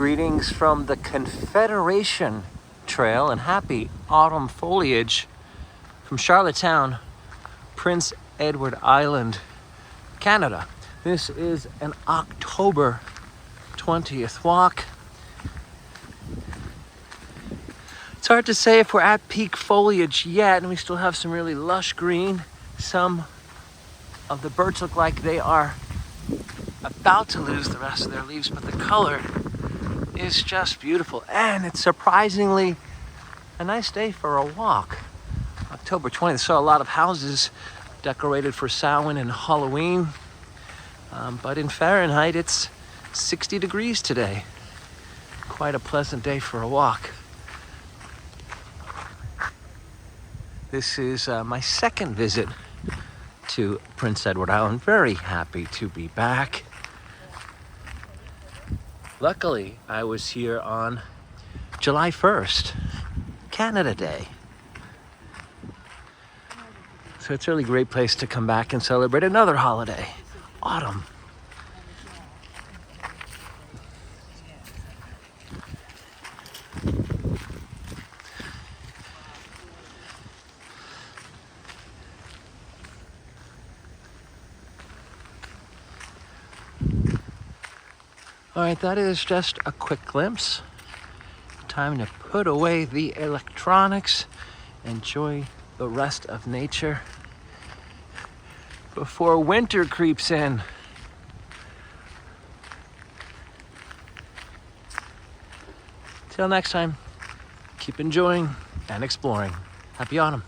Greetings from the Confederation Trail and happy autumn foliage from Charlottetown, Prince Edward Island, Canada. This is an October 20th walk. It's hard to say if we're at peak foliage yet, and we still have some really lush green. Some of the birds look like they are about to lose the rest of their leaves, but the color is just beautiful, and it's surprisingly a nice day for a walk. October 20th, saw a lot of houses decorated for Samhain and Halloween, but in Fahrenheit it's 60 degrees today. Quite a pleasant day for a walk. This is my second visit to Prince Edward Island. Very happy to be back. Luckily, I was here on July 1st, Canada Day. So it's a really great place to come back and celebrate another holiday, autumn. All right, that is just a quick glimpse. Time to put away the electronics, enjoy the rest of nature before winter creeps in. Till next time, keep enjoying and exploring. Happy autumn.